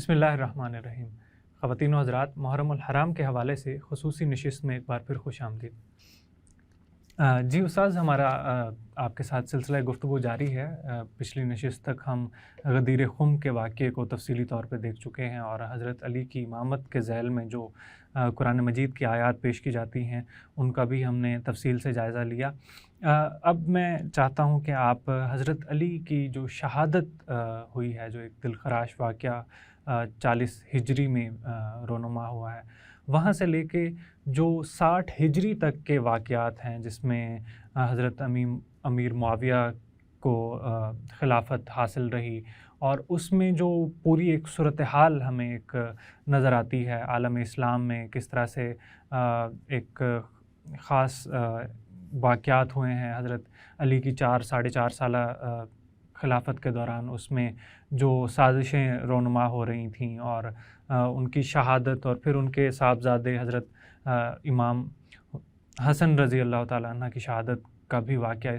بسم اللہ الرحمن الرحیم۔ خواتین و حضرات، محرم الحرام کے حوالے سے خصوصی نشست میں ایک بار پھر خوش آمدید۔ جی استاذ، ہمارا آپ کے ساتھ سلسلہ گفتگو جاری ہے۔ پچھلی نشست تک ہم غدیر خم کے واقعے کو تفصیلی طور پہ دیکھ چکے ہیں اور حضرت علی کی امامت کے ذیل میں جو قرآن مجید کی آیات پیش کی جاتی ہیں ان کا بھی ہم نے تفصیل سے جائزہ لیا۔ اب میں چاہتا ہوں کہ آپ حضرت علی کی جو شہادت ہوئی ہے، جو ایک دلخراش واقعہ 40 ہجری میں رونما ہوا ہے، وہاں سے لے کے جو 60 ہجری تک کے واقعات ہیں جس میں حضرت امیر معاویہ کو خلافت حاصل رہی، اور اس میں جو پوری ایک صورتحال ہمیں ایک نظر آتی ہے عالم اسلام میں، کس طرح سے ایک خاص واقعات ہوئے ہیں حضرت علی کی 4 ساڑھے 4 سالہ خلافت کے دوران، اس میں جو سازشیں رونما ہو رہی تھیں اور ان کی شہادت، اور پھر ان کے صاحبزادے حضرت امام حسن رضی اللہ تعالیٰ عنہ کی شہادت کا بھی واقعہ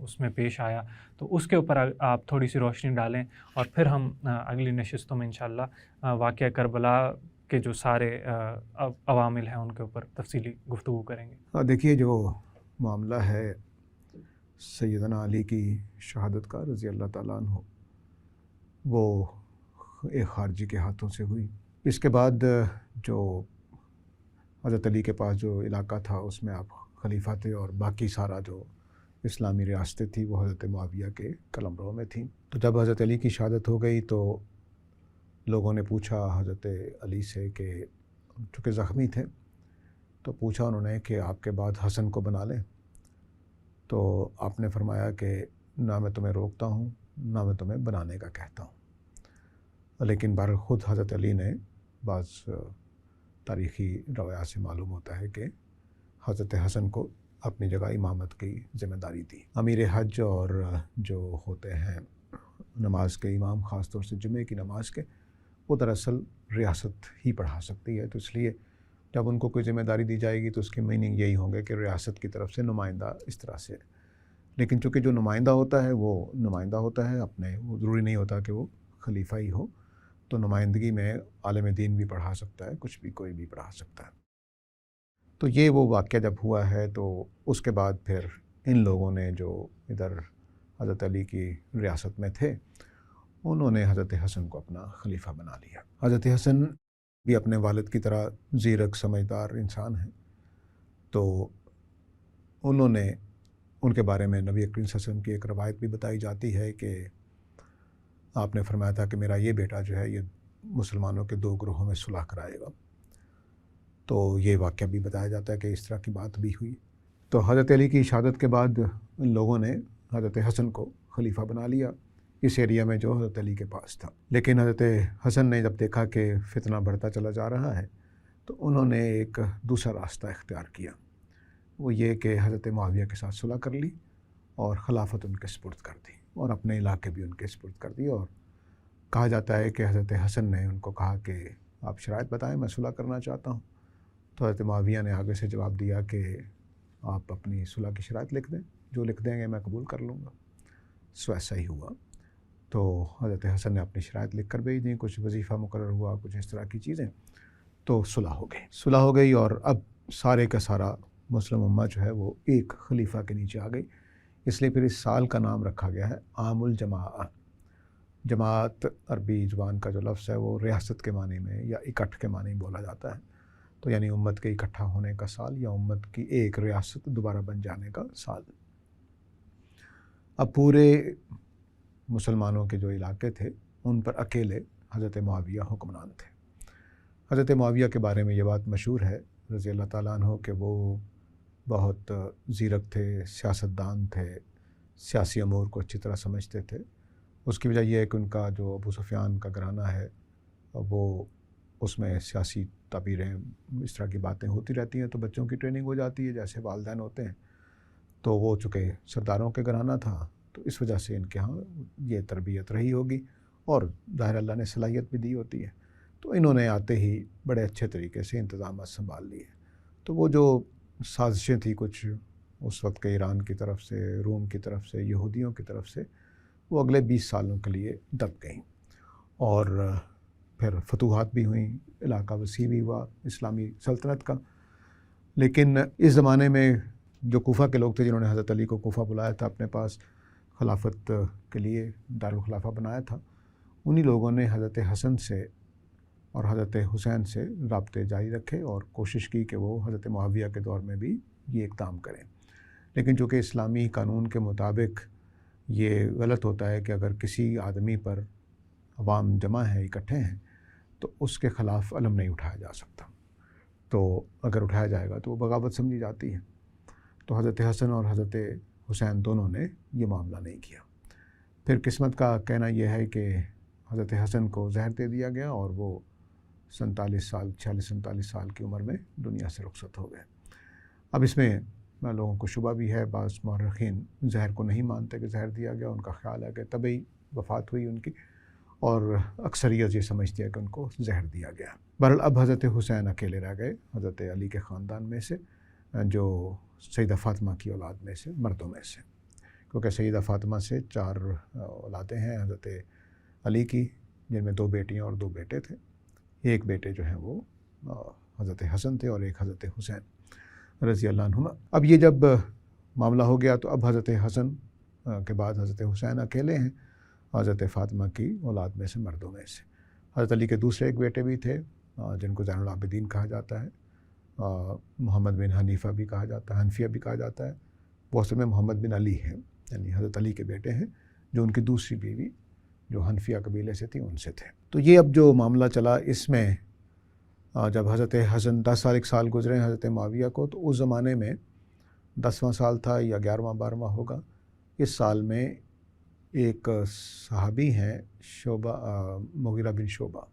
اس میں پیش آیا۔ تو اس کے اوپر آپ تھوڑی سی روشنی ڈالیں اور پھر ہم اگلی نشستوں میں انشاءاللہ واقعہ کربلا کے جو سارے عوامل ہیں ان کے اوپر تفصیلی گفتگو کریں گے۔ دیکھیے، جو معاملہ ہے سیدنا علی کی شہادت کا رضی اللہ تعالیٰ عنہ، وہ ایک خارجی کے ہاتھوں سے ہوئی۔ اس کے بعد جو حضرت علی کے پاس جو علاقہ تھا اس میں آپ خلیفہ تھے، اور باقی سارا جو اسلامی ریاستیں تھیں وہ حضرت معاویہ کے قلمرو میں تھیں۔ تو جب حضرت علی کی شہادت ہو گئی تو لوگوں نے پوچھا حضرت علی سے کہ چونکہ زخمی تھے تو پوچھا انہوں نے کہ آپ کے بعد حسن کو بنا لیں، تو آپ نے فرمایا کہ نہ میں تمہیں روکتا ہوں نہ میں تمہیں بنانے کا کہتا ہوں، لیکن بہرحال خود حضرت علی نے بعض تاریخی روایات سے معلوم ہوتا ہے کہ حضرت حسن کو اپنی جگہ امامت کی ذمہ داری دی۔ امیر حج اور جو ہوتے ہیں نماز کے امام، خاص طور سے جمعے کی نماز کے، وہ دراصل ریاست ہی پڑھا سکتی ہے، تو اس لیے جب ان کو کوئی ذمہ داری دی جائے گی تو اس کی میننگ یہی ہوں گے کہ ریاست کی طرف سے نمائندہ اس طرح سے۔ لیکن چونکہ جو نمائندہ ہوتا ہے وہ نمائندہ ہوتا ہے اپنے، وہ ضروری نہیں ہوتا کہ وہ خلیفہ ہی ہو، تو نمائندگی میں عالم دین بھی پڑھا سکتا ہے، کچھ بھی کوئی بھی پڑھا سکتا ہے۔ تو یہ وہ واقعہ جب ہوا ہے تو اس کے بعد پھر ان لوگوں نے جو ادھر حضرت علی کی ریاست میں تھے انہوں نے حضرت حسن کو اپنا خلیفہ بنا لیا۔ حضرت حسن بھی اپنے والد کی طرح زیرک سمجھدار انسان ہیں، تو انہوں نے ان کے بارے میں نبی اکرم صلی اللہ علیہ وسلم کی ایک روایت بھی بتائی جاتی ہے کہ آپ نے فرمایا تھا کہ میرا یہ بیٹا جو ہے یہ مسلمانوں کے 2 گروہوں میں صلح کرائے گا، تو یہ واقعہ بھی بتایا جاتا ہے کہ اس طرح کی بات بھی ہوئی۔ تو حضرت علی کی شہادت کے بعد ان لوگوں نے حضرت حسن کو خلیفہ بنا لیا اس ایریا میں جو حضرت علی کے پاس تھا۔ لیکن حضرت حسن نے جب دیکھا کہ فتنہ بڑھتا چلا جا رہا ہے تو انہوں نے ایک دوسرا راستہ اختیار کیا، وہ یہ کہ حضرت معاویہ کے ساتھ صلح کر لی اور خلافت ان کے سپرد کر دی اور اپنے علاقے بھی ان کے سپرد کر دی۔ اور کہا جاتا ہے کہ حضرت حسن نے ان کو کہا کہ آپ شرائط بتائیں، میں صلح کرنا چاہتا ہوں۔ تو حضرت معاویہ نے آگے سے جواب دیا کہ آپ اپنی صلح کی شرائط لکھ دیں، جو لکھ دیں گے میں قبول کر لوں گا۔ سو ایسا ہی ہوا۔ تو حضرت حسن نے اپنی شرائط لکھ کر بھیج دیں، کچھ وظیفہ مقرر ہوا، کچھ اس طرح کی چیزیں، تو صلح ہو گئی اور اب سارے کا سارا مسلم امہ جو ہے وہ ایک خلیفہ کے نیچے آ گئی۔ اس لیے پھر اس سال کا نام رکھا گیا ہے عام الجماعہ۔ جماعت عربی زبان کا جو لفظ ہے وہ ریاست کے معنی میں یا اکٹھ کے معنی میں بولا جاتا ہے، تو یعنی امت کے اکٹھا ہونے کا سال یا امت کی ایک ریاست دوبارہ بن جانے کا سال۔ اب پورے مسلمانوں کے جو علاقے تھے ان پر اکیلے حضرت معاویہ حکمران تھے۔ حضرت معاویہ کے بارے میں یہ بات مشہور ہے رضی اللہ تعالیٰ عنہ کہ وہ بہت زیرک تھے، سیاستدان تھے، سیاسی امور کو اچھی طرح سمجھتے تھے۔ اس کی وجہ یہ ہے کہ ان کا جو ابو سفیان کا گھرانہ ہے وہ اس میں سیاسی تعبیریں اس طرح کی باتیں ہوتی رہتی ہیں، تو بچوں کی ٹریننگ ہو جاتی ہے جیسے والدین ہوتے ہیں۔ تو وہ چونکہ سرداروں کے گھرانہ تھا تو اس وجہ سے ان کے ہاں یہ تربیت رہی ہوگی، اور ظاہر اللہ نے صلاحیت بھی دی ہوتی ہے، تو انہوں نے آتے ہی بڑے اچھے طریقے سے انتظامات سنبھال لیے۔ تو وہ جو سازشیں تھیں کچھ اس وقت کے ایران کی طرف سے، روم کی طرف سے، یہودیوں کی طرف سے، وہ اگلے 20 سالوں کے لیے دب گئیں، اور پھر فتوحات بھی ہوئیں، علاقہ وسیع بھی ہوا اسلامی سلطنت کا. لیکن اس زمانے میں جو کوفہ کے لوگ تھے جنہوں نے حضرت علی کو کوفہ بلایا تھا اپنے پاس خلافت کے لیے، دارالخلافہ بنایا تھا، انہی لوگوں نے حضرت حسن سے اور حضرت حسین سے رابطے جاری رکھے اور کوشش کی کہ وہ حضرت معاویہ کے دور میں بھی یہ اقدام کریں. لیکن چونکہ اسلامی قانون کے مطابق یہ غلط ہوتا ہے کہ اگر کسی آدمی پر عوام جمع ہے، اکٹھے ہیں، تو اس کے خلاف علم نہیں اٹھایا جا سکتا. تو اگر اٹھایا جائے گا تو وہ بغاوت سمجھی جاتی ہے. تو حضرت حسن اور حضرت حسین دونوں نے یہ معاملہ نہیں کیا. پھر قسمت کا کہنا یہ ہے کہ حضرت حسن کو زہر دے دیا گیا اور وہ 46 سال کی عمر میں دنیا سے رخصت ہو گئے. اب اس میں لوگوں کو شبہ بھی ہے، بعض مورخین زہر کو نہیں مانتے کہ زہر دیا گیا، ان کا خیال ہے کہ طبعی وفات ہوئی ان کی، اور اکثریت یہ سمجھتی ہے کہ ان کو زہر دیا گیا. بہرحال اب حضرت حسین اکیلے رہ گئے حضرت علی کے خاندان میں سے، جو سیدہ فاطمہ کی اولاد میں سے، مردوں میں سے، کیونکہ سیدہ فاطمہ سے 4 اولادیں ہیں حضرت علی کی، جن میں 2 بیٹیاں اور 2 بیٹے تھے. ایک بیٹے جو ہیں وہ حضرت حسن تھے اور ایک حضرت حسین رضی اللہ عنہما. اب یہ جب معاملہ ہو گیا تو اب حضرت حسن کے بعد حضرت حسین اکیلے ہیں حضرت فاطمہ کی اولاد میں سے، مردوں میں سے. حضرت علی کے دوسرے ایک بیٹے بھی تھے جن کو زین العابدین کہا جاتا ہے، محمد بن حنیفہ بھی کہا جاتا ہے، حنفیہ بھی کہا جاتا ہے. وہ اصل میں محمد بن علی ہیں، یعنی حضرت علی کے بیٹے ہیں، جو ان کی دوسری بیوی جو حنفیہ قبیلے سے تھی ان سے تھے. تو یہ اب جو معاملہ چلا، اس میں جب حضرت حسن 10 سال 1 سال گزرے حضرت معاویہ کو، تو اس زمانے میں 10واں سال تھا یا 11واں 12واں ہوگا. اس سال میں ایک صحابی ہیں شعبہ، مغیرہ بن شعبہ،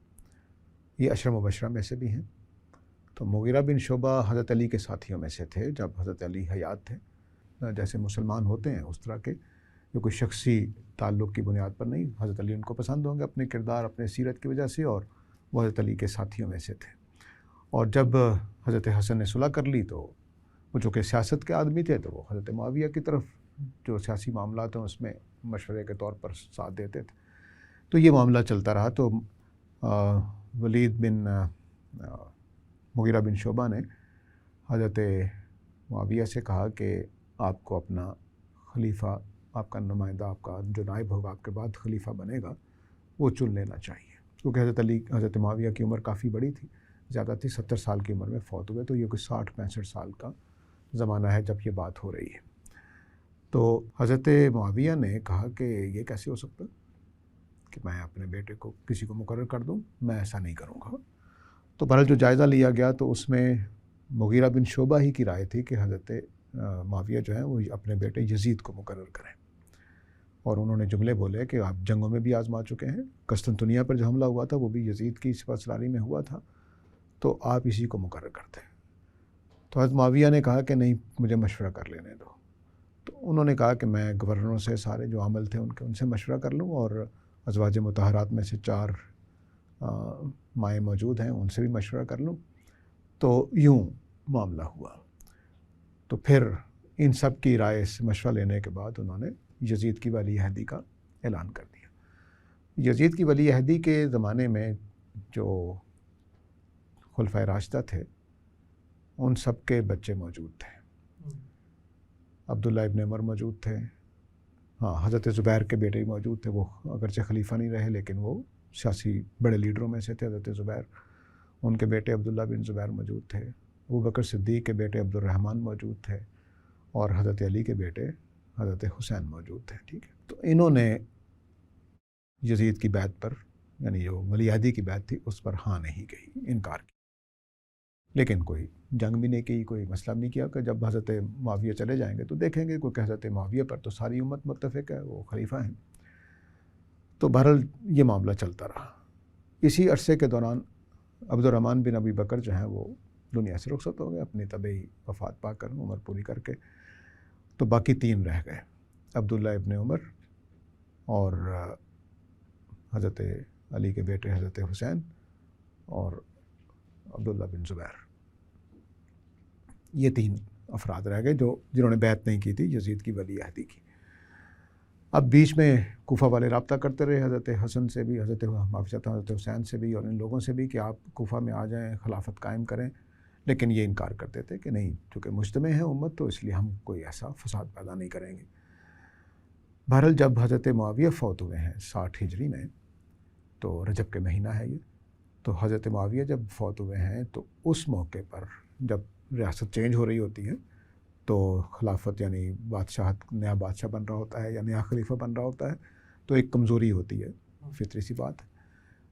یہ عشرہ مبشرہ میں سے بھی ہیں. تو مغیرہ بن شعبہ حضرت علی کے ساتھیوں میں سے تھے جب حضرت علی حیات تھے. جیسے مسلمان ہوتے ہیں اس طرح کے، جو کوئی شخصی تعلق کی بنیاد پر نہیں، حضرت علی ان کو پسند ہوں گے اپنے کردار، اپنے سیرت کی وجہ سے، اور وہ حضرت علی کے ساتھیوں میں سے تھے. اور جب حضرت حسن نے صلح کر لی تو وہ چونکہ سیاست کے آدمی تھے تو وہ حضرت معاویہ کی طرف جو سیاسی معاملات ہیں اس میں مشورے کے طور پر ساتھ دیتے تھے. تو یہ معاملہ چلتا رہا. تو ولید بن مغیرہ بن شعبہ نے حضرت معاویہ سے کہا کہ آپ کو اپنا خلیفہ، آپ کا نمائندہ، آپ کا جو نائب ہوگا آپ کے بعد خلیفہ بنے گا، وہ چن لینا چاہیے. کیونکہ حضرت معاویہ کی عمر کافی بڑی تھی، زیادہ تھی، 70 سال کی عمر میں فوت ہوئے. تو یہ کوئی 60-65 سال کا زمانہ ہے جب یہ بات ہو رہی ہے. تو حضرت معاویہ نے کہا کہ یہ کیسے ہو سکتا کہ میں اپنے بیٹے کو کسی کو مقرر کر دوں، میں ایسا نہیں کروں گا. تو بہرحال جو جائزہ لیا گیا تو اس میں مغیرہ بن شعبہ ہی کی رائے تھی کہ حضرت معاویہ جو ہیں وہ اپنے بیٹے یزید کو مقرر کریں. اور انہوں نے جملے بولے کہ آپ جنگوں میں بھی آزما چکے ہیں، قسطنطنیہ پر جو حملہ ہوا تھا وہ بھی یزید کی سپہ سالاری میں ہوا تھا، تو آپ اسی کو مقرر کرتے ہیں. تو حضرت معاویہ نے کہا کہ نہیں، مجھے مشورہ کر لینے دو. تو انہوں نے کہا کہ میں گورنروں سے، سارے جو عمل تھے ان سے مشورہ کر لوں، اور ازواج مطہرات میں سے 4 مائیں موجود ہیں ان سے بھی مشورہ کر لوں. تو یوں معاملہ ہوا. تو پھر ان سب کی رائے سے مشورہ لینے کے بعد انہوں نے یزید کی ولی عہدی کا اعلان کر دیا. یزید کی ولی عہدی کے زمانے میں جو خلفائے راشدہ تھے ان سب کے بچے موجود تھے. عبداللہ ابن عمر موجود تھے، ہاں حضرت زبیر کے بیٹے موجود تھے، وہ اگرچہ خلیفہ نہیں رہے لیکن وہ سیاسی بڑے لیڈروں میں سے تھے. حضرت زبیر، ان کے بیٹے عبداللہ بن زبیر موجود تھے. ابوبکر صدیق کے بیٹے عبد الرحمن موجود تھے، اور حضرت علی کے بیٹے حضرت حسین موجود تھے. ٹھیک ہے. تو انہوں نے یزید کی بیعت پر، یعنی جو ولی عہدی کی بیعت تھی اس پر ہاں نہیں کہی، انکار کیا. لیکن کوئی جنگ بھی نہیں کی، کوئی مسئلہ نہیں کیا کہ جب حضرت معاویہ چلے جائیں گے تو دیکھیں گے. کوئی کہ حضرت معاویہ پر تو ساری امت متفق ہے، وہ خلیفہ ہیں. تو بہرحال یہ معاملہ چلتا رہا. اسی عرصے کے دوران عبد الرحمن بن ابی بکر جو ہیں وہ دنیا سے رخصت ہو گئے اپنی طبعی وفات پا کر، عمر پوری کر کے. تو باقی 3 رہ گئے، عبداللہ ابن عمر اور حضرت علی کے بیٹے حضرت حسین اور عبداللہ بن زبیر. یہ 3 افراد رہ گئے جنہوں نے بیعت نہیں کی تھی یزید کی ولی عہدی کی. اب بیچ میں کوفہ والے رابطہ کرتے رہے حضرت حسن سے بھی، حضرت حسین سے بھی اور ان لوگوں سے بھی کہ آپ کوفہ میں آ جائیں، خلافت قائم کریں، لیکن یہ انکار کرتے تھے کہ نہیں، چونکہ مجتمع ہے امت تو اس لیے ہم کوئی ایسا فساد پیدا نہیں کریں گے۔ بہرحال جب حضرت معاویہ فوت ہوئے ہیں 60 ہجری میں، تو رجب کے مہینہ ہے یہ، تو حضرت معاویہ جب فوت ہوئے ہیں تو اس موقع پر جب ریاست چینج ہو رہی ہوتی ہے تو خلافت یعنی بادشاہت، نیا بادشاہ بن رہا ہوتا ہے یا نیا خلیفہ بن رہا ہوتا ہے، تو ایک کمزوری ہوتی ہے، فطری سی بات ہے۔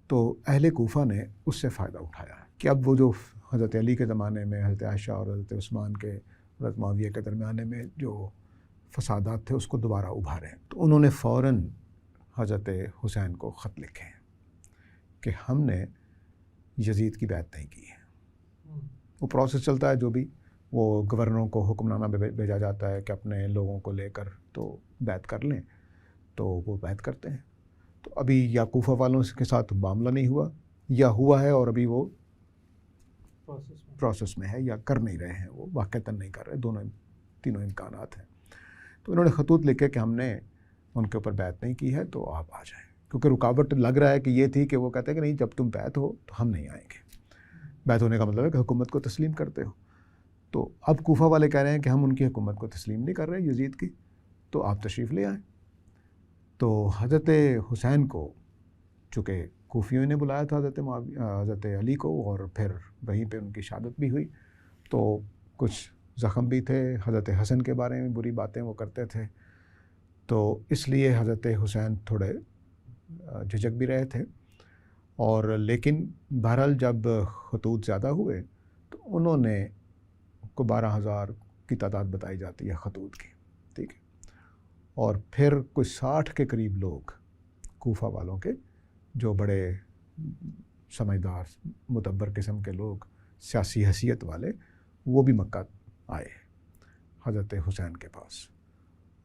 تو اہل کوفہ نے اس سے فائدہ اٹھایا کہ اب وہ جو حضرت علی کے زمانے میں حضرت عائشہ اور حضرت عثمان کے، حضرت معاویہ کے درمیانے میں جو فسادات تھے اس کو دوبارہ ابھارے، تو انہوں نے فوراً حضرت حسین کو خط لکھے ہیں کہ ہم نے یزید کی بیعت نہیں کی ہے۔ وہ پروسیس چلتا ہے جو بھی، وہ گورنروں کو حکم نامہ بھیجا جاتا ہے کہ اپنے لوگوں کو لے کر تو بیعت کر لیں، تو وہ بیعت کرتے ہیں۔ تو ابھی یا کوفہ والوں کے ساتھ معاملہ نہیں ہوا، یا ہوا ہے اور ابھی وہ پروسیس میں ہے، یا کر نہیں رہے ہیں، وہ واقعتاً نہیں کر رہے، تینوں امکانات ہیں۔ تو انہوں نے خطوط لکھے کہ ہم نے ان کے اوپر بیعت نہیں کی ہے تو آپ آ جائیں، کیونکہ رکاوٹ لگ رہا ہے کہ یہ تھی کہ وہ کہتے ہیں کہ نہیں، جب تم بیعت ہو تو ہم نہیں آئیں گے۔ بیعت ہونے کا مطلب ہے کہ حکومت کو تسلیم کرتے ہو۔ تو اب کوفہ والے کہہ رہے ہیں کہ ہم ان کی حکومت کو تسلیم نہیں کر رہے، یزید کی، تو آپ تشریف لے آئیں۔ تو حضرت حسین کو چونکہ کوفیوں نے بلایا تھا حضرت علی کو، اور پھر وہیں پہ ان کی شہادت بھی ہوئی، تو کچھ زخم بھی تھے، حضرت حسن کے بارے میں بری باتیں وہ کرتے تھے، تو اس لیے حضرت حسین تھوڑے جھجک بھی رہے تھے۔ اور لیکن بہرحال جب خطوط زیادہ ہوئے تو انہوں نے کو 12,000 کی تعداد بتائی جاتی ہے خطوط کی، ٹھیک ہے، اور پھر کوئی 60 کے قریب لوگ کوفہ والوں کے، جو بڑے سمجھدار مدبر قسم کے لوگ، سیاسی حیثیت والے، وہ بھی مکہ آئے حضرت حسین کے پاس،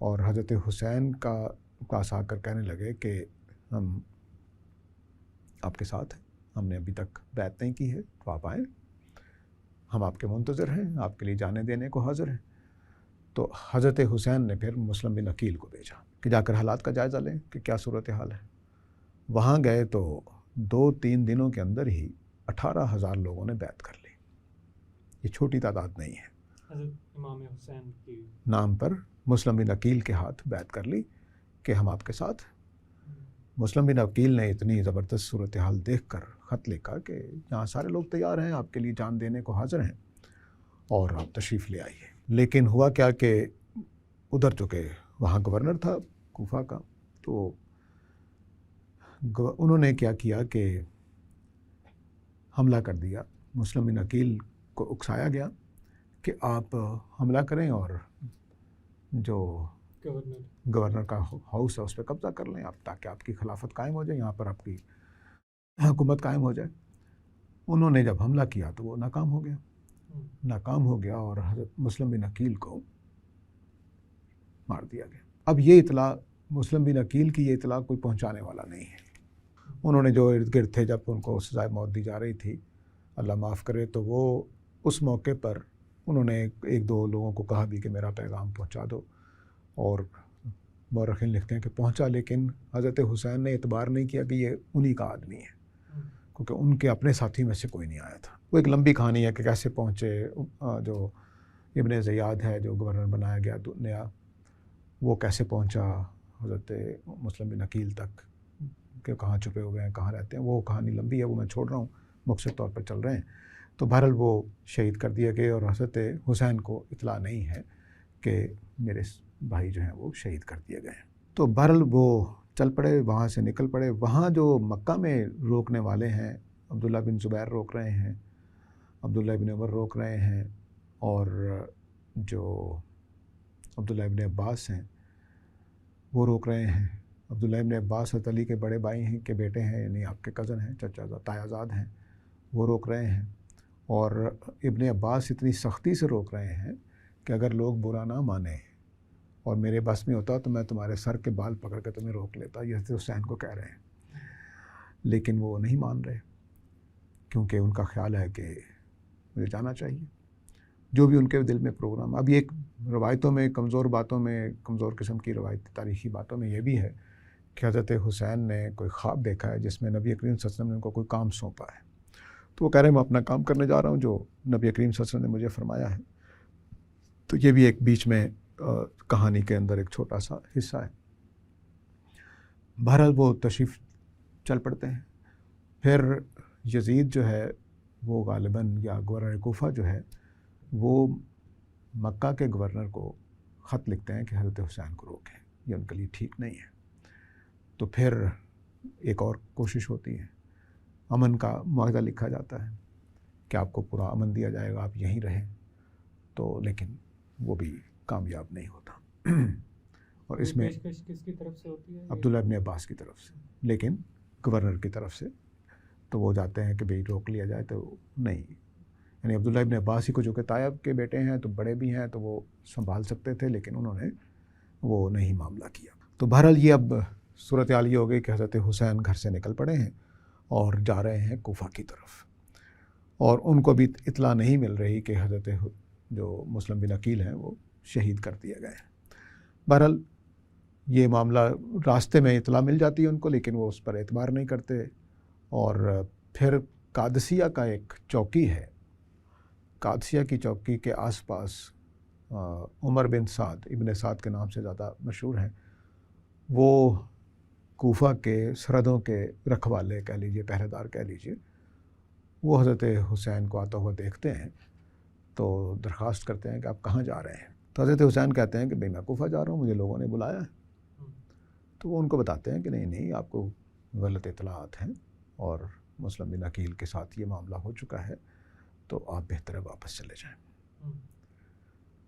اور حضرت حسین کا پاس آ کر کہنے لگے کہ ہم آپ کے ساتھ ہیں، ہم نے ابھی تک بیعت نہیں کی ہے، تو آپ آئیں، ہم آپ کے منتظر ہیں، آپ کے لیے جانے دینے کو حاضر ہیں۔ تو حضرت حسین نے پھر مسلم بن عقیل کو بھیجا کہ جا کر حالات کا جائزہ لیں کہ کیا صورتحال ہے۔ وہاں گئے تو 2-3 دنوں کے اندر ہی 18,000 لوگوں نے بیعت کر لی۔ یہ چھوٹی تعداد نہیں ہے۔ حضرت امام حسین کی نام پر مسلم بن عقیل کے ہاتھ بیعت کر لی کہ ہم آپ کے ساتھ۔ مسلم بن عقیل نے اتنی زبردست صورتحال دیکھ کر خط لکھا کہ یہاں سارے لوگ تیار ہیں، آپ کے لیے جان دینے کو حاضر ہیں، اور آپ تشریف لے آئیے۔ لیکن ہوا کیا کہ ادھر چونکہ وہاں گورنر تھا کوفہ کا، تو انہوں نے کیا کیا کہ حملہ کر دیا۔ مسلم بن عقیل کو اکسایا گیا کہ آپ حملہ کریں اور جو گورنر کا ہاؤس ہے اس پہ قبضہ کر لیں آپ، تاکہ آپ کی خلافت قائم ہو جائے، یہاں پر آپ کی حکومت قائم ہو جائے۔ انہوں نے جب حملہ کیا تو وہ ناکام ہو گیا اور حضرت مسلم بن عقیل کو مار دیا گیا۔ اب یہ اطلاع مسلم بن عقیل کی، یہ اطلاع کوئی پہنچانے والا نہیں ہے۔ انہوں نے جو ارد گرد تھے، جب ان کو سزائے موت دی جا رہی تھی، اللہ معاف کرے، تو وہ اس موقع پر انہوں نے 1-2 لوگوں کو کہا بھی کہ میرا پیغام پہنچا دو، اور مورخین لکھتے ہیں کہ پہنچا، لیکن حضرت حسین نے اعتبار نہیں کیا کہ یہ انہی کا آدمی ہے، کیونکہ ان کے اپنے ساتھی میں سے کوئی نہیں آیا تھا۔ وہ ایک لمبی کہانی ہے کہ کیسے پہنچے، جو ابن زیاد ہے جو گورنر بنایا گیا نیا، وہ کیسے پہنچا حضرت مسلم بن عقیل تک، کہ کہاں چھپے ہوئے ہیں، کہاں رہتے ہیں، وہ کہانی لمبی ہے، وہ میں چھوڑ رہا ہوں، مختصر طور پر چل رہے ہیں۔ تو بہرحال وہ شہید کر دیے گئے، اور حضرت حسین کو اطلاع نہیں ہے کہ میرے بھائی جو ہیں وہ شہید کر دیے گئے ہیں۔ تو بہرحال وہ چل پڑے، وہاں سے نکل پڑے۔ وہاں جو مکہ میں روکنے والے ہیں، عبداللہ بن زبیر روک رہے ہیں، عبداللہ بن عمر روک رہے ہیں، اور جو عبداللہ ابن عباس ہیں وہ روک رہے ہیں۔ عبداللہ ابن عباس حضرت علی کے بڑے بھائی ہیں، کے بیٹے ہیں، یعنی آپ کے کزن ہیں، چچا تایا زاد ہیں، وہ روک رہے ہیں۔ اور ابن عباس اتنی سختی سے روک رہے ہیں کہ اگر لوگ برا نہ مانیں اور میرے بس میں ہوتا تو میں تمہارے سر کے بال پکڑ کے تمہیں روک لیتا، یہ حضرت حسین کو کہہ رہے ہیں۔ لیکن وہ نہیں مان رہے، کیونکہ ان کا خیال ہے کہ مجھے جانا چاہیے۔ جو بھی ان کے دل میں پروگرام. اب یہ ایک روایتوں میں کمزور باتوں میں, کمزور قسم کی روایتی تاریخی باتوں میں یہ بھی ہے کہ حضرت حسین نے کوئی خواب دیکھا ہے جس میں نبی کریم صلی اللہ علیہ وسلم نے ان کو کوئی کام سونپا ہے. تو وہ کہہ رہے ہیں میں اپنا کام کرنے جا رہا ہوں جو نبی کریم صلی اللہ علیہ وسلم نے مجھے فرمایا ہے. تو یہ بھی ایک بیچ میں کہانی کے اندر ایک چھوٹا سا حصہ ہے. بہرحال وہ تشریف چل پڑتے ہیں. پھر یزید جو ہے وہ غالباً یا گورنر کوفہ جو ہے وہ مکہ کے گورنر کو خط لکھتے ہیں کہ حضرت حسین کو روکیں, یہ ان کے لیے ٹھیک نہیں ہے. تو پھر ایک اور کوشش ہوتی ہے, امن کا معاہدہ لکھا جاتا ہے کہ آپ کو پورا امن دیا جائے گا, آپ یہیں رہیں. تو لیکن وہ بھی کامیاب نہیں ہوتا. اور اس میں کس کی طرف سے ہوتی ہے؟ عبداللہ ابن عباس کی طرف سے, لیکن گورنر کی طرف سے. تو وہ جاتے ہیں کہ بھئی روک لیا جائے, تو نہیں, یعنی عبداللہ ابن عباس ہی کو جو کہ طائب کے بیٹے ہیں تو بڑے بھی ہیں تو وہ سنبھال سکتے تھے, لیکن انہوں نے وہ نہیں معاملہ کیا. تو بہرحال یہ اب صورتحال یہ ہو گئی کہ حضرت حسین گھر سے نکل پڑے ہیں اور جا رہے ہیں کوفہ کی طرف, اور ان کو بھی اطلاع نہیں مل رہی کہ حضرت جو مسلم بن عقیل ہیں وہ شہید کر دیے گئے ہیں. بہرحال یہ معاملہ راستے میں اطلاع مل جاتی ہے ان کو, لیکن وہ اس پر اعتبار نہیں کرتے. اور پھر قادسیہ کا ایک چوکی ہے, قادسیہ کی چوکی کے آس پاس عمر بن سعد, ابن سعد کے نام سے زیادہ مشہور ہیں, وہ کوفہ کے سرحدوں کے رکھوالے کہہ لیجئے, پہرے دار کہہ لیجئے, وہ حضرت حسین کو آتا ہوا دیکھتے ہیں تو درخواست کرتے ہیں کہ آپ کہاں جا رہے ہیں. تو حضرت حسین کہتے ہیں کہ بھئی میں کوفہ جا رہا ہوں, مجھے لوگوں نے بلایا ہے. تو وہ ان کو بتاتے ہیں کہ نہیں آپ کو غلط اطلاعات ہیں اور مسلم بن عقیل کے ساتھ یہ معاملہ ہو چکا ہے, تو آپ بہتر ہے واپس چلے جائیں.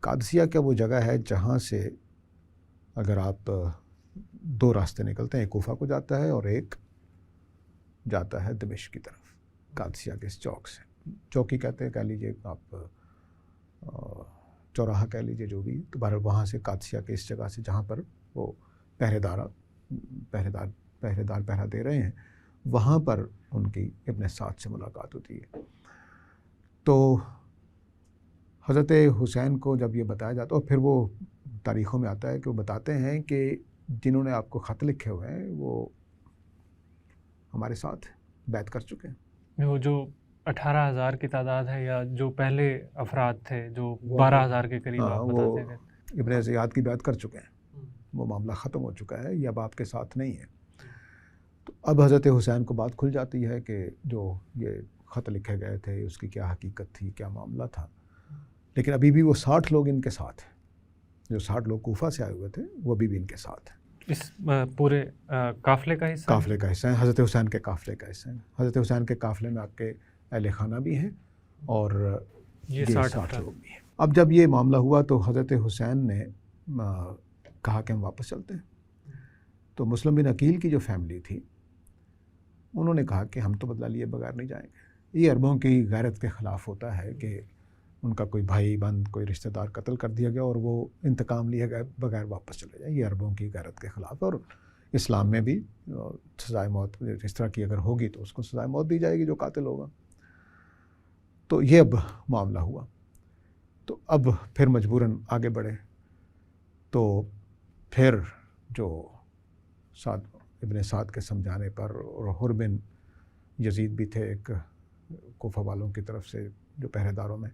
قادسیہ کا وہ جگہ ہے جہاں سے اگر آپ دو راستے نکلتے ہیں, ایک کوفہ کو جاتا ہے اور ایک جاتا ہے دمشق کی طرف. قادسیہ کے اس چوک سے, چوکی کہتے ہیں, کہہ لیجیے آپ چوراہا کہہ لیجیے, جو بھی. تو بہرحال وہاں سے قادسیہ کے اس جگہ سے جہاں پر وہ پہرے دار پہرا دے رہے ہیں, وہاں پر ان کی ابن سعد سے ملاقات ہوتی ہے. تو حضرت حسین کو جب یہ بتایا جاتا ہے, اور پھر وہ تاریخوں میں آتا ہے کہ وہ بتاتے ہیں کہ جنہوں نے آپ کو خط لکھے ہوئے ہیں وہ ہمارے ساتھ بیعت کر چکے ہیں. وہ جو 18,000 کی تعداد ہے, یا جو پہلے افراد تھے جو 12,000 کے قریب آپ بتاتے ہیں, ابن زیاد کی بیعت کر چکے ہیں. وہ معاملہ ختم ہو چکا ہے, یہ اب آپ کے ساتھ نہیں ہے. تو اب حضرت حسین کو بات کھل جاتی ہے کہ جو یہ خط لکھے گئے تھے اس کی کیا حقیقت تھی, کیا معاملہ تھا. لیکن ابھی بھی وہ 60 لوگ ان کے ساتھ ہیں, جو 60 لوگ کوفہ سے آئے ہوئے تھے وہ ابھی بھی ان کے ساتھ ہیں. اس پورے قافلے کا حصہ, قافلے کا حصہ ہیں, حضرت حسین کے قافلے کا حصہ ہیں. حضرت حسین کے قافلے میں آپ کے اہل خانہ بھی ہیں اور یہ 60 لوگ بھی ہیں. اب جب یہ معاملہ ہوا تو حضرت حسین نے کہا کہ ہم واپس چلتے ہیں. تو مسلم بن عقیل کی جو فیملی تھی انہوں نے کہا کہ ہم تو بدلہ لیے بغیر نہیں جائیں گے. یہ عربوں کی غیرت کے خلاف ہوتا ہے کہ ان کا کوئی بھائی بند, کوئی رشتہ دار قتل کر دیا گیا اور وہ انتقام لیے گئے بغیر واپس چلے جائیں. یہ عربوں کی غیرت کے خلاف, اور اسلام میں بھی سزائے موت اس طرح کی اگر ہوگی تو اس کو سزائے موت دی جائے گی جو قاتل ہوگا. تو یہ اب معاملہ ہوا. تو اب پھر مجبوراً آگے بڑھے. تو پھر جو ابن سعد کے سمجھانے پر, اور حر بن یزید بھی تھے ایک کوفہ والوں کی طرف سے جو پہرے داروں میں,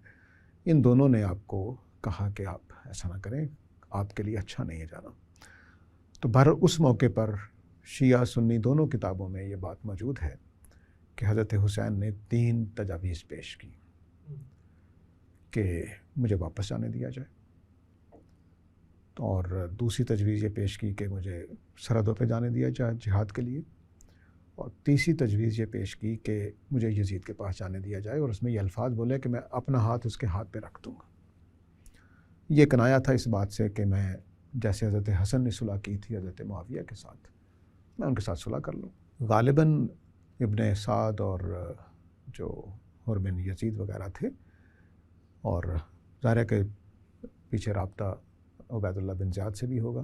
ان دونوں نے آپ کو کہا کہ آپ ایسا نہ کریں, آپ کے لیے اچھا نہیں ہے جانا. تو بہرحال اس موقع پر شیعہ سنی دونوں کتابوں میں یہ بات موجود ہے کہ حضرت حسین نے 3 تجاویز پیش کی کہ مجھے واپس جانے دیا جائے, اور دوسری تجویز یہ پیش کی کہ مجھے سرحدوں پہ جانے دیا جائے جہاد کے لیے, اور تیسری تجویز یہ پیش کی کہ مجھے یزید کے پاس جانے دیا جائے, اور اس میں یہ الفاظ بولے کہ میں اپنا ہاتھ اس کے ہاتھ پہ رکھ دوں گا. یہ کنایا تھا اس بات سے کہ میں جیسے حضرت حسن نے صلح کی تھی حضرت معاویہ کے ساتھ, میں ان کے ساتھ صلح کر لوں. غالباً ابن سعد اور جو حر بن یزید وغیرہ تھے, اور ظاہر ہے کہ پیچھے رابطہ عبید اللہ بن زیاد سے بھی ہوگا,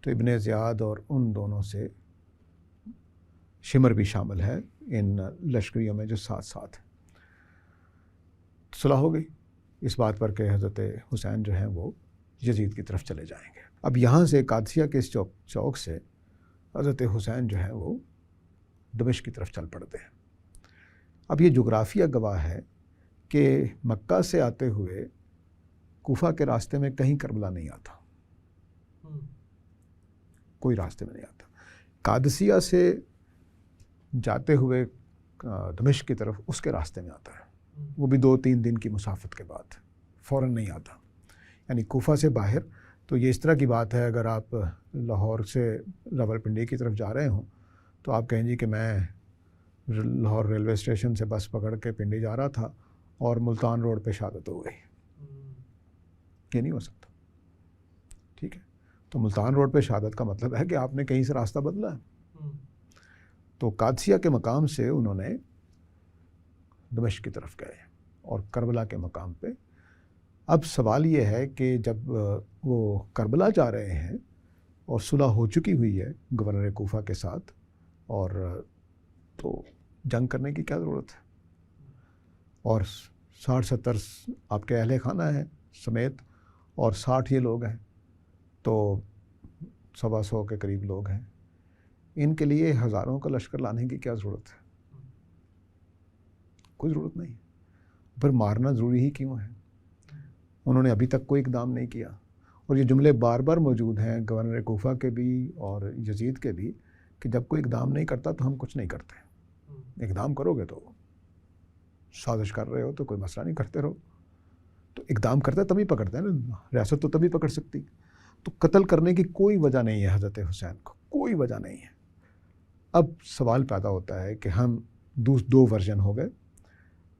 تو ابن زیاد اور ان دونوں سے شمر بھی شامل ہے ان لشکریوں میں جو ساتھ ساتھ ہیں. صلح ہو گئی. اس بات پر کہ حضرت حسین جو ہیں وہ یزید کی طرف چلے جائیں گے۔ اب یہاں سے قادسیہ کے اس چوک سے حضرت حسین جو ہیں وہ دمشق کی طرف چل پڑتے ہیں۔ اب یہ جغرافیہ گواہ ہے کہ مکہ سے آتے ہوئے کوفہ کے راستے میں کہیں کربلا نہیں آتا، کوئی راستے میں نہیں آتا۔ قادسیہ سے جاتے ہوئے دمشق کی طرف اس کے راستے میں آتا ہے، وہ بھی 2-3 دن کی مسافت کے بعد، فوراً نہیں آتا۔ یعنی کوفہ سے باہر تو یہ اس طرح کی بات ہے، اگر آپ لاہور سے راولپنڈی کی طرف جا رہے ہوں تو آپ کہیں جی کہ میں لاہور ریلوے اسٹیشن سے بس پکڑ کے پنڈی جا رہا تھا اور ملتان روڈ پہ شہادت ہو گئی، یہ نہیں ہو سکتا، ٹھیک ہے؟ تو ملتان روڈ پہ شہادت کا مطلب ہے کہ آپ نے کہیں سے راستہ بدلا ہے۔ تو قادسیہ کے مقام سے انہوں نے دمشق کی طرف گئے اور کربلا کے مقام پہ۔ اب سوال یہ ہے کہ جب وہ کربلا جا رہے ہیں اور صلح ہو چکی ہوئی ہے گورنر کوفہ کے ساتھ، اور تو جنگ کرنے کی کیا ضرورت ہے؟ اور 60-70 آپ کے اہل خانہ ہیں سمیت، اور 60 یہ لوگ ہیں، تو 125 کے قریب لوگ ہیں، ان کے لیے ہزاروں کا لشکر لانے کی کیا ضرورت ہے؟ کوئی ضرورت نہیں۔ پھر مارنا ضروری ہی کیوں ہے؟ انہوں نے ابھی تک کوئی اقدام نہیں کیا، اور یہ جملے بار بار موجود ہیں گورنر کوفہ کے بھی اور یزید کے بھی کہ جب کوئی اقدام نہیں کرتا تو ہم کچھ نہیں کرتے۔ اقدام کرو گے تو سازش کر رہے ہو تو کوئی مسئلہ نہیں، کرتے رہو۔ تو اقدام کرتے تبھی پکڑتے ہیں نا، ریاست تو تبھی پکڑ سکتی۔ تو قتل کرنے کی کوئی وجہ نہیں ہے حضرت حسین کو، کوئی وجہ نہیں ہے۔ اب سوال پیدا ہوتا ہے کہ ہم 2 ورژن ہو گئے۔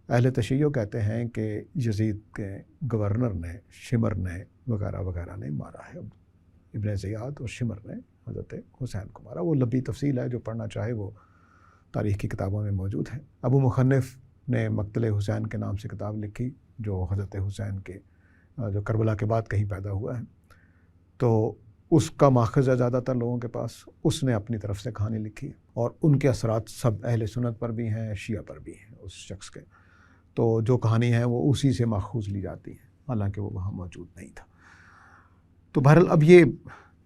اہل تشیع کہتے ہیں کہ یزید کے گورنر نے، شمر نے وغیرہ وغیرہ نے مارا ہے، ابن زیاد اور شمر نے حضرت حسین کو مارا۔ وہ لمبی تفصیل ہے، جو پڑھنا چاہے وہ تاریخ کی کتابوں میں موجود ہے۔ ابو مخنف نے مقتل حسین کے نام سے کتاب لکھی، جو حضرت حسین کے جو کربلا کے بعد کہیں پیدا ہوا ہے، تو اس کا ماخذ ہے زیادہ تر لوگوں کے پاس، اس نے اپنی طرف سے کہانی لکھی، اور ان کے اثرات سب اہل سنت پر بھی ہیں، شیعہ پر بھی ہیں اس شخص کے۔ تو جو کہانی ہے وہ اسی سے ماخوذ لی جاتی ہے، حالانکہ وہ وہاں موجود نہیں تھا۔ تو بہرحال اب یہ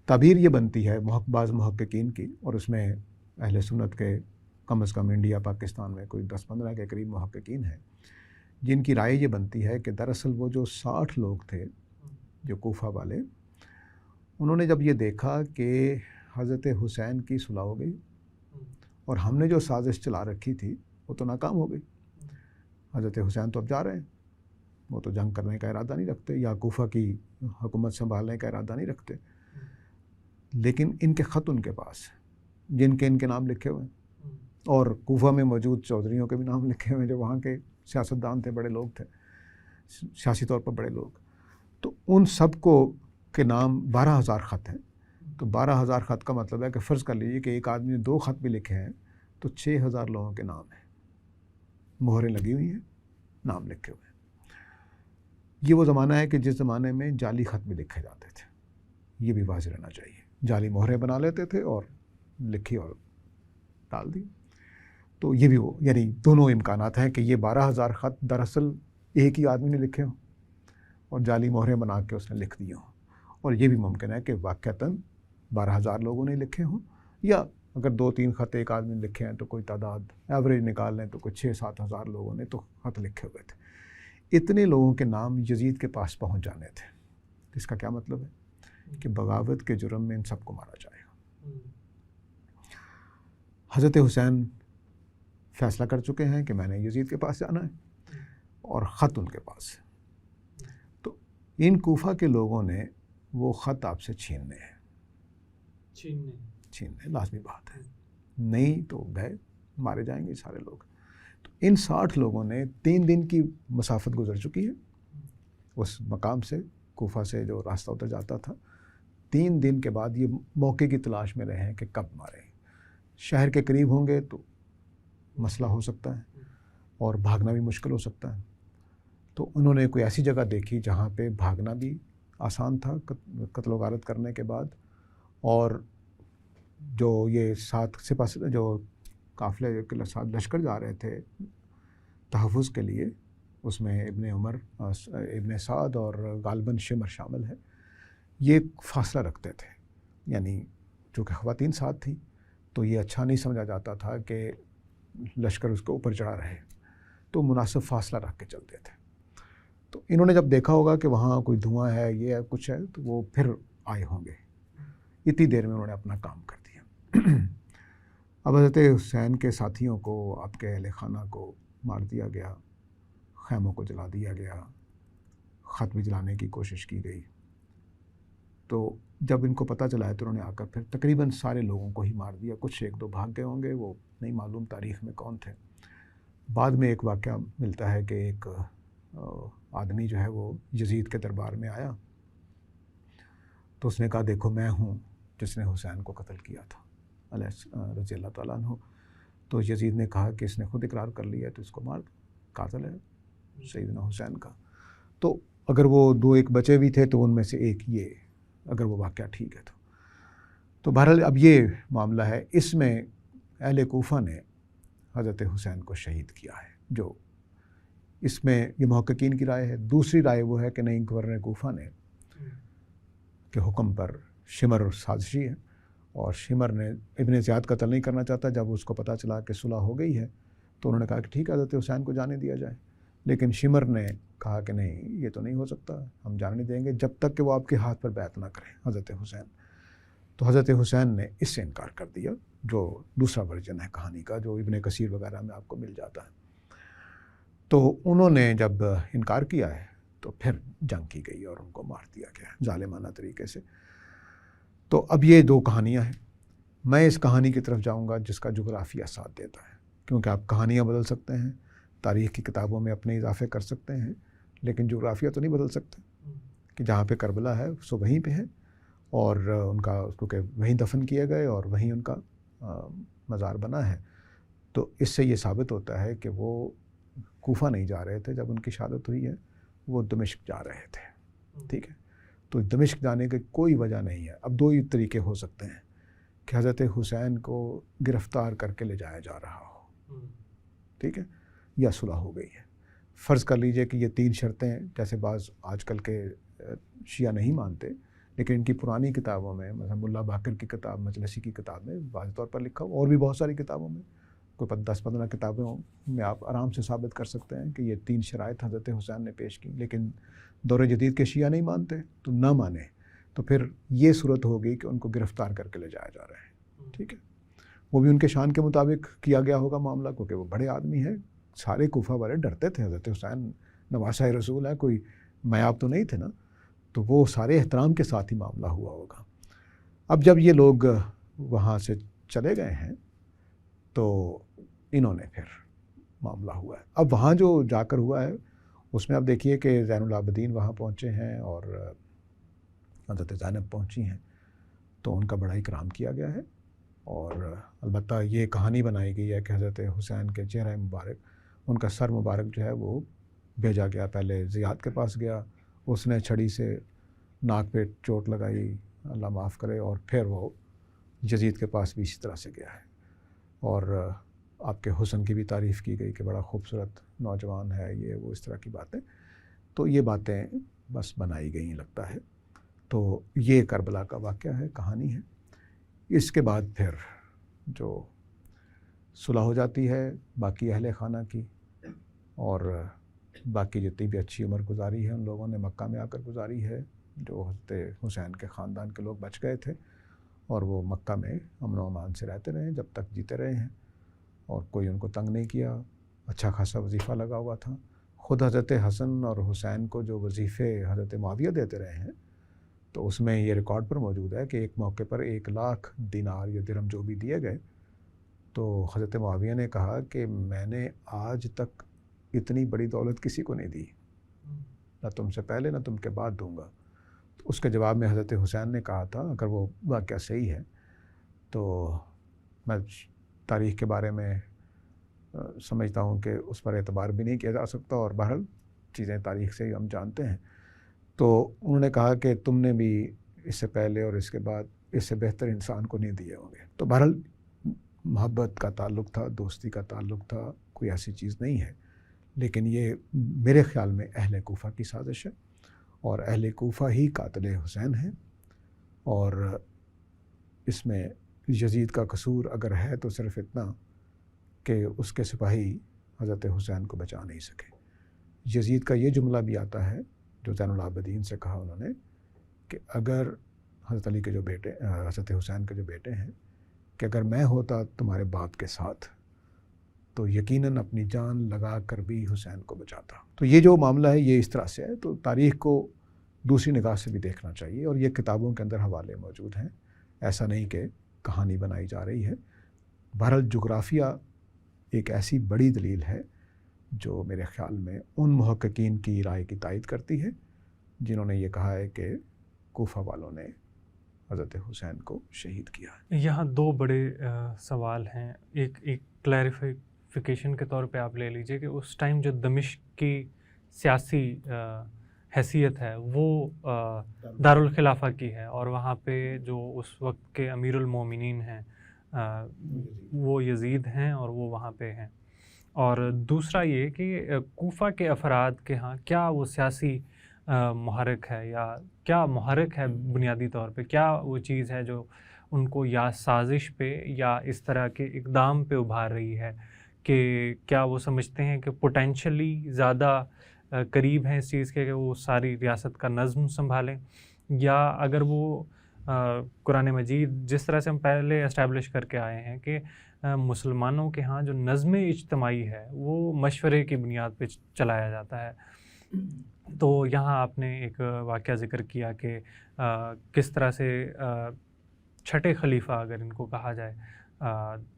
تعبیر یہ بنتی ہے بعض محققین کی، اور اس میں اہل سنت کے کم از کم انڈیا پاکستان میں کوئی 10-15 کے قریب محققین ہیں، جن کی رائے یہ بنتی ہے کہ دراصل وہ جو 60 لوگ تھے جو کوفہ والے، انہوں نے جب یہ دیکھا کہ حضرت حسین کی صلح ہو گئی اور ہم نے جو سازش چلا رکھی تھی وہ تو ناکام ہو گئی، حضرت حسین تو اب جا رہے ہیں، وہ تو جنگ کرنے کا ارادہ نہیں رکھتے یا کوفہ کی حکومت سنبھالنے کا ارادہ نہیں رکھتے، لیکن ان کے خط ان کے پاس جن کے ان کے نام لکھے ہوئے ہیں، اور کوفہ میں موجود چودھریوں کے بھی نام لکھے ہوئے ہیں جو وہاں کے سیاستدان تھے، بڑے لوگ تھے، سیاسی طور پر بڑے لوگ، تو ان سب کو کے نام 12,000 خط ہیں۔ تو 12,000 خط کا مطلب ہے کہ فرض کر لیجیے کہ ایک آدمی نے 2 خط بھی لکھے ہیں تو 6,000 لوگوں کے نام ہیں، مہریں لگی ہوئی ہیں، نام لکھے ہوئے ہیں۔ یہ وہ زمانہ ہے کہ جس زمانے میں جعلی خط بھی لکھے جاتے تھے، یہ بھی واضح رہنا چاہیے، جعلی مہریں بنا لیتے تھے اور لکھی اور ڈال دی۔ تو یہ بھی وہ یعنی دونوں امکانات ہیں کہ یہ 12,000 خط دراصل ایک ہی آدمی نے لکھے ہوں اور جعلی مہریں بنا کے اس نے لکھ دی ہوں، اور یہ بھی ممکن ہے کہ واقعتاً 12,000 لوگوں نے لکھے ہوں، یا اگر 2-3 خط ایک آدمی نے لکھے ہیں تو کوئی تعداد ایوریج نکال لیں تو کوئی 6-7 ہزار لوگوں نے تو خط لکھے ہوئے تھے۔ اتنے لوگوں کے نام یزید کے پاس پہنچ جانے تھے۔ اس کا کیا مطلب ہے؟ کہ بغاوت کے جرم میں ان سب کو مارا جائے گا۔ حضرت حسین فیصلہ کر چکے ہیں کہ میں نے یزید کے پاس جانا ہے، اور خط ان کے پاس ہے، تو ان کوفہ کے لوگوں نے وہ خط آپ سے چھیننے ہیں، چھیننے لازمی بات ہے، نہیں تو گئے، مارے جائیں گے سارے لوگ۔ تو ان 60 لوگوں نے 3 دن کی مسافت گزر چکی ہے اس مقام سے، کوفہ سے جو راستہ اتر جاتا تھا۔ 3 دن کے بعد یہ موقع کی تلاش میں رہے ہیں کہ کب ماریں، شہر کے قریب ہوں گے تو مسئلہ ہو سکتا ہے اور بھاگنا بھی مشکل ہو سکتا ہے، تو انہوں نے کوئی ایسی جگہ دیکھی جہاں پہ بھاگنا بھی آسان تھا قتل و غارت کرنے کے بعد، اور جو یہ 7 سپاہ جو قافلے کے ساتھ لشکر جا رہے تھے تحفظ کے لیے، اس میں ابن عمر، ابن سعد اور غالباً شمر شامل ہے، یہ فاصلہ رکھتے تھے، یعنی چونکہ خواتین ساتھ تھیں تو یہ اچھا نہیں سمجھا جاتا تھا کہ لشکر اس کے اوپر چڑھا رہے، تو مناسب فاصلہ رکھ کے چلتے تھے۔ تو انہوں نے جب دیکھا ہوگا کہ وہاں کوئی دھواں ہے، یہ ہے، کچھ ہے، تو وہ پھر آئے ہوں گے، اتنی دیر میں انہوں نے اپنا کام کر دیا۔ اب حضرت حسین کے ساتھیوں کو، آپ کے اہل خانہ کو مار دیا گیا، خیموں کو جلا دیا گیا، خط بھی جلانے کی کوشش کی گئی۔ تو جب ان کو پتہ چلا ہے تو انہوں نے آ کر پھر تقریباً سارے لوگوں کو ہی مار دیا، کچھ ایک دو بھاگ گئے ہوں گے، وہ نہیں معلوم تاریخ میں کون تھے۔ بعد میں ایک واقعہ ملتا ہے کہ ایک آدمی جو ہے وہ یزید کے دربار میں آیا، تو اس نے کہا دیکھو میں ہوں جس نے حسین کو قتل کیا تھا رضی اللہ تعالیٰ عنہ۔ تو یزید نے کہا کہ اس نے خود اقرار کر لیا ہے تو اس کو مار دو، قاتل ہے سیدنا حسین کا۔ تو اگر وہ دو ایک بچے بھی تھے تو ان میں سے ایک یہ، اگر وہ واقعہ ٹھیک ہے تو بہرحال اب یہ معاملہ ہے۔ اس میں اہل کوفہ نے حضرت حسین کو شہید کیا ہے، جو اس میں یہ محققین کی رائے ہے۔ دوسری رائے وہ ہے کہ نہیں، گورنر کوفہ نے کے حکم پر، شمر سازشی ہے اور شمر نے ابن زیاد قتل نہیں کرنا چاہتا۔ جب اس کو پتہ چلا کہ صلح ہو گئی ہے تو انہوں نے کہا کہ ٹھیک ہے حضرت حسین کو جانے دیا جائے، لیکن شمر نے کہا کہ نہیں یہ تو نہیں ہو سکتا، ہم جانے نہیں دیں گے جب تک کہ وہ آپ کے ہاتھ پر بیعت نہ کریں حضرت حسین۔ تو حضرت حسین نے اس سے انکار کر دیا، جو دوسرا ورژن ہے کہانی کا، جو ابن کثیر وغیرہ میں آپ کو مل جاتا ہے۔ تو انہوں نے جب انکار کیا ہے تو پھر جنگ کی گئی اور ان کو مار دیا گیا ظالمانہ طریقے سے۔ تو اب یہ دو کہانیاں ہیں۔ میں اس کہانی کی طرف جاؤں گا جس کا جغرافیہ ساتھ دیتا ہے، کیونکہ آپ کہانیاں بدل سکتے ہیں، تاریخ کی کتابوں میں اپنے اضافے کر سکتے ہیں، لیکن جغرافیہ تو نہیں بدل سکتے کہ جہاں پہ کربلا ہے سو وہیں پہ ہے، اور ان کا کیونکہ وہیں دفن کیے گئے اور وہیں ان کا مزار بنا ہے۔ تو اس سے یہ ثابت ہوتا ہے کہ وہ کوفہ نہیں جا رہے تھے جب ان کی شہادت ہوئی ہے، وہ دمشق جا رہے تھے، ٹھیک ہے۔ تو دمشق جانے کی کوئی وجہ نہیں ہے۔ اب دو ہی طریقے ہو سکتے ہیں کہ حضرت حسین کو گرفتار کر کے لے جایا جا رہا ہو، ٹھیک ہے، یا صلح ہو گئی ہے۔ فرض کر لیجئے کہ یہ تین شرطیں، جیسے بعض آج کل کے شیعہ نہیں مانتے، لیکن ان کی پرانی کتابوں میں، مثلا ملا باقر کی کتاب، مجلسی کی کتاب میں واضح طور پر لکھا ہو، اور بھی بہت ساری کتابوں میں، کوئی 10-15 کتابوں میں آپ آرام سے ثابت کر سکتے ہیں کہ یہ تین شرائط حضرت حسین نے پیش کی، لیکن دور جدید کے شیعہ نہیں مانتے تو نہ مانیں، تو پھر یہ صورت ہوگی کہ ان کو گرفتار کر کے لے جایا جا رہا ہے، ٹھیک ہے۔ وہ بھی ان کے شان کے مطابق کیا گیا ہوگا معاملہ، کیونکہ وہ بڑے آدمی ہیں، سارے کوفہ والے ڈرتے تھے، حضرت حسین نواسہ رسول ہے، کوئی میاب تو نہیں تھے نا، تو وہ سارے احترام کے ساتھ ہی معاملہ ہوا ہوگا۔ اب جب یہ لوگ وہاں سے چلے گئے ہیں تو انہوں نے پھر معاملہ ہوا ہے۔ اب وہاں جو جا کر ہوا ہے اس میں اب دیکھیے کہ زین العابدین وہاں پہنچے ہیں اور حضرت زینب پہنچی ہیں، تو ان کا بڑا اکرام کیا گیا ہے، اور البتہ یہ کہانی بنائی گئی ہے کہ حضرت حسین کے چہرہ مبارک، ان کا سر مبارک جو ہے وہ بھیجا گیا، پہلے زیاد کے پاس گیا، اس نے چھڑی سے ناک پہ چوٹ لگائی، اللہ معاف کرے، اور پھر وہ یزید کے پاس بھی اسی طرح سے گیا ہے، اور آپ کے حسن کی بھی تعریف کی گئی کہ بڑا خوبصورت نوجوان ہے، یہ وہ اس طرح کی باتیں۔ تو یہ باتیں بس بنائی گئی لگتا ہے۔ تو یہ کربلا کا واقعہ ہے، کہانی ہے۔ اس کے بعد پھر جو صلح ہو جاتی ہے باقی اہل خانہ کی، اور باقی جتنی بھی اچھی عمر گزاری ہے ان لوگوں نے مکہ میں آ کر گزاری ہے، جو حضرت حسین کے خاندان کے لوگ بچ گئے تھے، اور وہ مکہ میں امن و امان سے رہتے رہے جب تک جیتے رہے ہیں، اور کوئی ان کو تنگ نہیں کیا، اچھا خاصا وظیفہ لگا ہوا تھا۔ خود حضرت حسن اور حسین کو جو وظیفے حضرت معاویہ دیتے رہے ہیں، تو اس میں یہ ریکارڈ پر موجود ہے کہ ایک موقع پر 1,00,000 دینار یا درہم جو بھی دیے گئے، تو حضرت معاویہ نے کہا کہ میں نے آج تک اتنی بڑی دولت کسی کو نہیں دی، نہ تم سے پہلے نہ تم کے بعد دوں گا۔ تو اس کے جواب میں حضرت حسین نے کہا تھا، اگر وہ واقعہ صحیح ہے تو میں تاریخ کے بارے میں سمجھتا ہوں کہ اس پر اعتبار بھی نہیں کیا جا سکتا، اور بہرحال چیزیں تاریخ سے ہی ہم جانتے ہیں۔ تو انہوں نے کہا کہ تم نے بھی اس سے پہلے اور اس کے بعد اس سے بہتر انسان کو نہیں دیے ہوں گے۔ تو بہرحال محبت کا تعلق تھا، دوستی کا تعلق تھا، کوئی ایسی چیز نہیں ہے، لیکن یہ میرے خیال میں اہل کوفہ کی سازش ہے، اور اہل کوفہ ہی قاتل حسین ہیں، اور اس میں یزید کا قصور اگر ہے تو صرف اتنا کہ اس کے سپاہی حضرت حسین کو بچا نہیں سکے۔ یزید کا یہ جملہ بھی آتا ہے جو زین العابدین سے کہا انہوں نے کہ اگر حضرت علی کے جو بیٹے حضرت حسین کے جو بیٹے ہیں کہ اگر میں ہوتا تمہارے باپ کے ساتھ تو یقیناً اپنی جان لگا کر بھی حسین کو بچاتا۔ تو یہ جو معاملہ ہے یہ اس طرح سے ہے، تو تاریخ کو دوسری نگاہ سے بھی دیکھنا چاہیے، اور یہ کتابوں کے اندر حوالے موجود ہیں، ایسا نہیں کہ کہانی بنائی جا رہی ہے۔ بہرحال جغرافیہ ایک ایسی بڑی دلیل ہے جو میرے خیال میں ان محققین کی رائے کی تائید کرتی ہے جنہوں نے یہ کہا ہے کہ کوفہ والوں نے حضرت حسین کو شہید کیا ہے۔ یہاں دو بڑے سوال ہیں، ایک کلیریفیکیشن کے طور پہ آپ لے لیجئے کہ اس ٹائم جو دمشق کی سیاسی حیثیت ہے وہ دارالخلافہ کی ہے، اور وہاں پہ جو اس وقت کے امیر المومنین ہیں وہ یزید ہیں اور وہ وہاں پہ ہیں، اور دوسرا یہ کہ کوفہ کے افراد کے ہاں کیا وہ سیاسی محرک ہے، یا کیا محرک ہے بنیادی طور پہ، کیا وہ چیز ہے جو ان کو یا سازش پہ یا اس طرح کے اقدام پہ ابھار رہی ہے، کہ کیا وہ سمجھتے ہیں کہ پوٹینشلی زیادہ قریب ہیں اس چیز کے کہ وہ ساری ریاست کا نظم سنبھالیں، یا اگر وہ قرآن مجید جس طرح سے ہم پہلے اسٹیبلش کر کے آئے ہیں کہ مسلمانوں کے ہاں جو نظم اجتماعی ہے وہ مشورے کی بنیاد پہ چلایا جاتا ہے، تو یہاں آپ نے ایک واقعہ ذکر کیا کہ کس طرح سے چھٹے خلیفہ اگر ان کو کہا جائے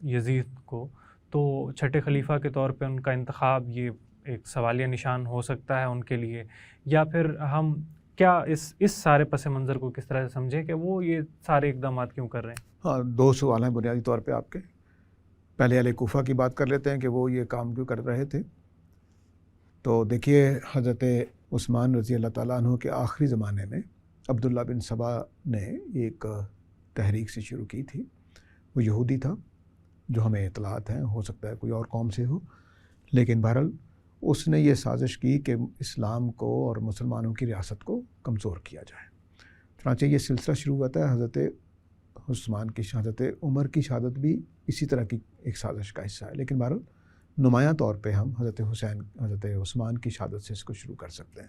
یزید کو، تو چھٹے خلیفہ کے طور پہ ان کا انتخاب یہ ایک سوالیہ نشان ہو سکتا ہے ان کے لیے، یا پھر ہم کیا اس سارے پس منظر کو کس طرح سے سمجھیں کہ وہ یہ سارے اقدامات کیوں کر رہے ہیں؟ ہاں، دو سوال ہیں بنیادی طور پہ آپ کے۔ پہلے اہل کوفہ کی بات کر لیتے ہیں کہ وہ یہ کام کیوں کر رہے تھے۔ تو دیکھیے حضرت عثمان رضی اللہ تعالیٰ عنہ کے آخری زمانے میں عبداللہ بن سبا نے ایک تحریک سے شروع کی تھی، وہ یہودی تھا جو ہمیں اطلاعات ہیں، ہو سکتا ہے کوئی اور قوم سے ہو، لیکن بہرحال اس نے یہ سازش کی کہ اسلام کو اور مسلمانوں کی ریاست کو کمزور کیا جائے۔ چنانچہ یہ سلسلہ شروع ہوا تھا حضرت عثمان کی حضرت عمر کی شہادت بھی اسی طرح کی ایک سازش کا حصہ ہے، لیکن بہرحال نمایاں طور پہ ہم حضرت عثمان کی شہادت سے اس کو شروع کر سکتے ہیں۔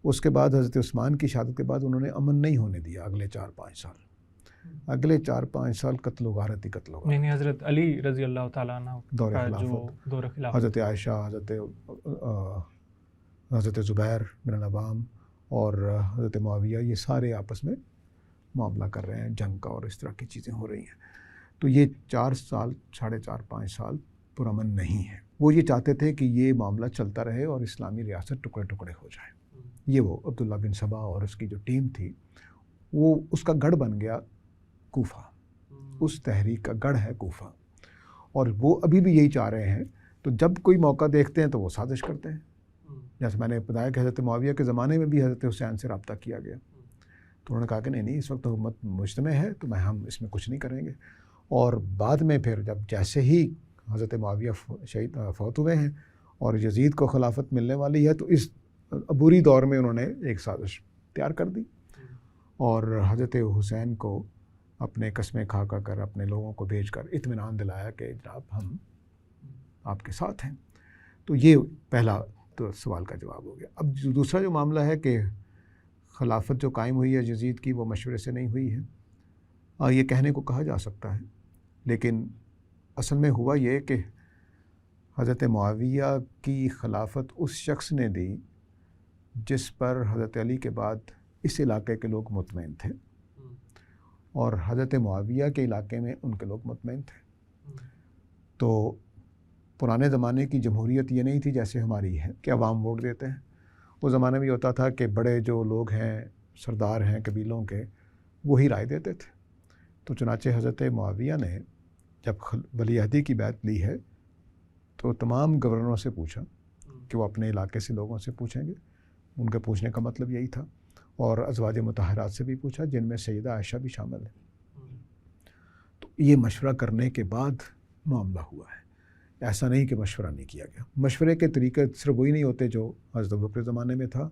اس کے بعد حضرت عثمان کی شہادت کے بعد انہوں نے امن نہیں ہونے دیا اگلے 4-5 سال، اگلے 4-5 سال قتل و غارت ہی قتل و غارت۔ یعنی حضرت علی رضی اللہ تعالیٰ عنہ دور کا خلافت، جو دور خلافت، حضرت عائشہ، حضرت زبیر بن العوام اور حضرت معاویہ، یہ سارے آپس میں معاملہ کر رہے ہیں، جنگ کا اور اس طرح کی چیزیں ہو رہی ہیں۔ تو یہ 4 سال 4.5-5 سال پرامن نہیں ہے۔ وہ یہ چاہتے تھے کہ یہ معاملہ چلتا رہے اور اسلامی ریاست ٹکڑے ٹکڑے ہو جائے۔ یہ وہ عبداللہ بن سبا اور اس کی جو ٹیم تھی وہ اس کا گڑھ بن گیا کوفہ، اس تحریک کا گڑھ ہے کوفہ، اور وہ ابھی بھی یہی چاہ رہے ہیں۔ تو جب کوئی موقع دیکھتے ہیں تو وہ سازش کرتے ہیں، جیسے میں نے بتایا کہ حضرت معاویہ کے زمانے میں بھی حضرت حسین سے رابطہ کیا گیا، تو انہوں نے کہا کہ نہیں اس وقت حکومت مجتمع ہے تو ہم اس میں کچھ نہیں کریں گے، اور بعد میں پھر جب جیسے ہی حضرت معاویہ شہید فوت ہوئے ہیں اور یزید کو خلافت ملنے والی ہے تو اس عبوری دور میں انہوں نے ایک سازش تیار کر دی اور حضرت حسین کو اپنے قسمیں کھا کر اپنے لوگوں کو بھیج کر اطمینان دلایا کہ جناب ہم آپ کے ساتھ ہیں۔ تو یہ پہلا تو سوال کا جواب ہو گیا۔ اب دوسرا جو معاملہ ہے کہ خلافت جو قائم ہوئی ہے یزید کی وہ مشورے سے نہیں ہوئی ہے، یہ کہنے کو کہا جا سکتا ہے، لیکن اصل میں ہوا یہ کہ حضرت معاویہ کی خلافت اس شخص نے دی جس پر حضرت علی کے بعد اس علاقے کے لوگ مطمئن تھے، اور حضرت معاویہ کے علاقے میں ان کے لوگ مطمئن تھے۔ تو پرانے زمانے کی جمہوریت یہ نہیں تھی جیسے ہماری ہے کہ عوام ووٹ دیتے ہیں، اس زمانے میں یہ ہوتا تھا کہ بڑے جو لوگ ہیں سردار ہیں قبیلوں کے وہی رائے دیتے تھے۔ تو چنانچہ حضرت معاویہ نے جب ولی عہدی کی بیعت لی ہے تو تمام گورنروں سے پوچھا کہ وہ اپنے علاقے سے لوگوں سے پوچھیں گے، ان کے پوچھنے کا مطلب یہی تھا، اور ازواج مطہرات سے بھی پوچھا جن میں سیدہ عائشہ بھی شامل ہے۔ تو یہ مشورہ کرنے کے بعد معاملہ ہوا ہے، ایسا نہیں کہ مشورہ نہیں کیا گیا. مشورے کے طریقے صرف وہی نہیں ہوتے جو حضرت ابوبکر کے زمانے میں تھا.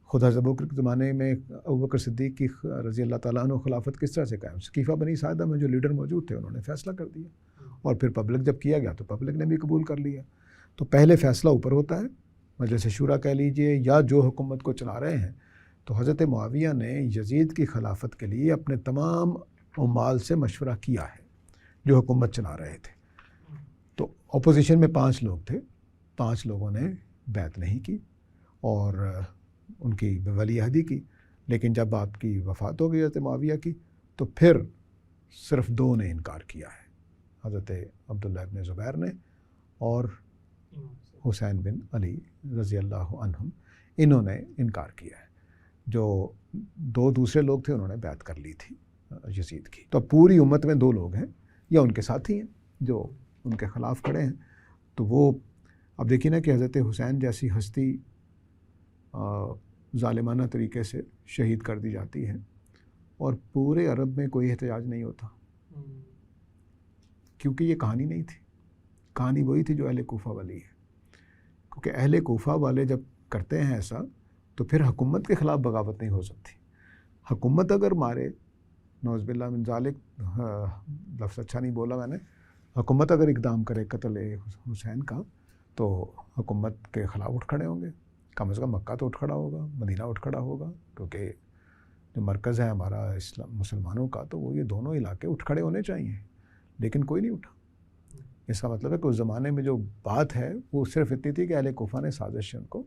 خود حضرت ابوبکر کے زمانے میں ابوبکر صدیق کی رضی اللہ تعالیٰ عنہ خلافت کس طرح سے قائم. سقیفہ بنی ساعدہ میں جو لیڈر موجود تھے انہوں نے فیصلہ کر دیا, اور پھر پبلک جب کیا گیا تو پبلک نے بھی قبول کر لیا. تو پہلے فیصلہ اوپر ہوتا ہے, مجلس شورا کہہ لیجئے یا جو حکومت کو چلا رہے ہیں. تو حضرت معاویہ نے یزید کی خلافت کے لیے اپنے تمام عمال سے مشورہ کیا ہے جو حکومت چلا رہے تھے. تو اپوزیشن میں 5 لوگ تھے, 5 لوگوں نے بیعت نہیں کی اور ان کی ولی عہدی کی. لیکن جب آپ کی وفات ہو گئی حضرت معاویہ کی تو پھر صرف 2 نے انکار کیا ہے, حضرت عبداللہ ابن زبیر نے اور حسین بن علی رضی اللہ عنہم, انہوں نے انکار کیا ہے. جو 2 دوسرے لوگ تھے انہوں نے بیعت کر لی تھی یزید کی. تو پوری امت میں 2 لوگ ہیں یا ان کے ساتھی ہیں جو ان کے خلاف کھڑے ہیں. تو وہ اب دیکھیے نا کہ حضرت حسین جیسی ہستی ظالمانہ طریقے سے شہید کر دی جاتی ہے اور پورے عرب میں کوئی احتجاج نہیں ہوتا, کیونکہ یہ کہانی نہیں تھی. کہانی وہی تھی جو اہل کوفہ والی ہے, کیونکہ اہل کوفہ والے جب کرتے ہیں ایسا تو پھر حکومت کے خلاف بغاوت نہیں ہو سکتی. حکومت اگر مارے, نعوذ باللہ من ذالک, لفظ اچھا نہیں بولا میں نے, حکومت اگر اقدام کرے قتل حسین کا تو حکومت کے خلاف اٹھ کھڑے ہوں گے. کم از کم مکہ تو اٹھ کھڑا ہوگا, مدینہ اٹھ کھڑا ہوگا, کیونکہ جو مرکز ہے ہمارا اسلام مسلمانوں کا تو وہ یہ دونوں علاقے اٹھ کھڑے ہونے چاہیے. لیکن کوئی نہیں اٹھا. اس کا مطلب ہے کہ اس زمانے میں جو بات ہے وہ صرف اتنی تھی کہ اہل کوفہ نے سازش سے ان کو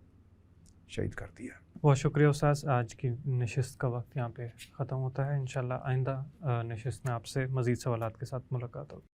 شہید کر دیا. بہت شکریہ استاذ. آج کی نشست کا وقت یہاں پہ ختم ہوتا ہے. انشاءاللہ آئندہ نشست میں آپ سے مزید سوالات کے ساتھ ملاقات ہوگی.